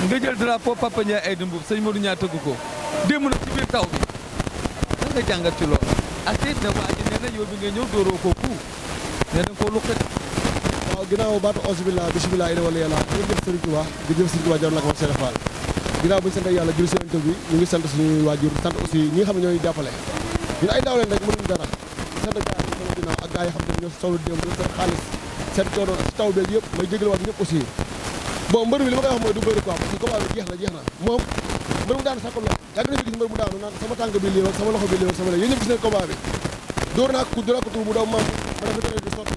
nga jël drapeau Papa Ndiaye ay dëmbub sëñ Modou Niang tëgg ko démb na ci biir taw bi lan nga jàngat ci loolu ak it ne waa ji nee na yow bi nga ñëw dóoroo ko ku ne da nga koo luqat. waaw ginnaaw baatu auzubillah bismillah ina wala yàlla jërëjëf Serigne Touba jërëjëf Serigne Touba jar la ko wax Serigne Fall ginnaaw bu ñu sant yàlla jël seen bi ñu ngi sant suñuy waajur sant aussi ñi nga xam ne ñooy jàppale ñun ay daaw leen rek mënuñu dara sant gars yi sama ginnaaw ak gars yi xam ne ñoo solo démb seen xaalis seen coono si taw beeg yëpp may jégal waat ñëpp aussi bon mbër bi li ma koy wax mooy du bëri quoi parce que combat bi jeex na moom mbër mu daan sakko loxo yàgg na fi gis mbër mu daanu naan sama tànk bi léew ak sama loxo bi léew ak sama léew yéen ñëpp gis nañ combat bi dóor naa ko tuur mu daw mam ma dafa tere di sotti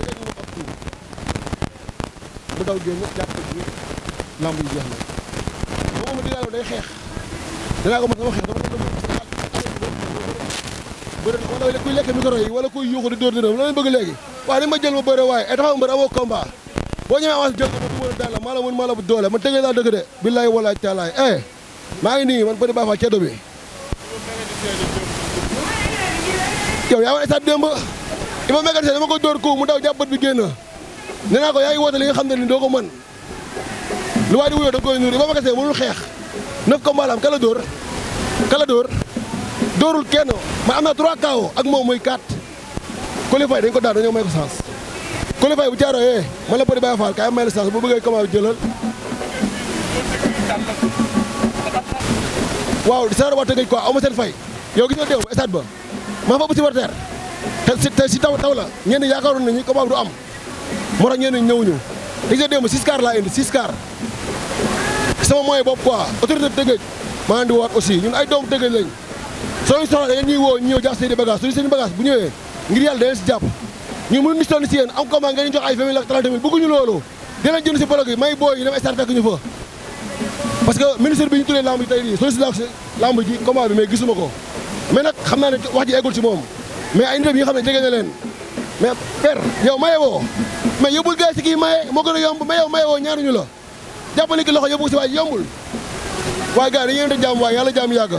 dégg ñu ak tuur mu daw génn jàpp bi lamb yi jeex na moom di daal day xeex danaa ko mën sama xeex dama ko bëri wala kuy lekk micro yi wala kuy yuuxu di dóor dërëm la bëgg léegi waaw ni ma jël ma bëre waaye ay taxaw mbër amoo combat boo ñëwee avance jël ko ma du mën a daal la maa la mën maa la bu doole man tëgee laa dëgg de billaay walaay taalaay maa ngi nii man bëri baa fa ceddo bi yow yaa woon stade démb ima mécanicien dama ko dóor ko mu daw jàpp bët bi génn nee naa ko yaa ngi woote li nga xam ne ni doo ko mën lu waay di wuyoo da koy nuur ima mécanicien mënul xeex 9 combat la am kala dóor dóorul kenn man am naa 3 KO ak moom muy 4 Coly dañ ko daan dañoo may ko chance Coly bu caaro man la bëri Baye Fall kaay may la chance bu bëggee combat bi jëlal waaw di saara waa tëgëj quoi aw ma seen fay yow gis nga déew stade ba maa fa bu si warteer te si taw la ñenn yaakaaroon nañu combat bi du am moo tax ñenn ñëwuñu gis nga démb 6 car laa indi 6 car sama moyen bopp quoi autorité bi tëgëj maa andi waat aussi ñun ay doomu tëgëj lañ soo ñu soxla da ngeen ñuy woo ñëw jax seeni bagage suñu seen bagage bu ñëwee ngir yàlla da leen si jàpp ñu mënu ni sonn si yéen am combat ngeen jox ay 20 000 ak 30 000 bëgguñu loolu dinañ jënd si bolog yi may booy yi dem stade fekk ñu fa parce que ministre bi ñu tuddee lamb ji tey nii sollicité si lamb ji combat bi mais gisuma ko mais nag xam naa ne wax ji eggul ci moom mais ay nit yi nga xam ne jege na leen mais père yow maye woo mais yóbbul gars si kii maye moo gën a yomb mais yow maye woo ñaanuñu la jàppale ki loxo yóbbu si waay yombul waaye gars dañu leen di jàmm waaye yàlla jàmm yàgg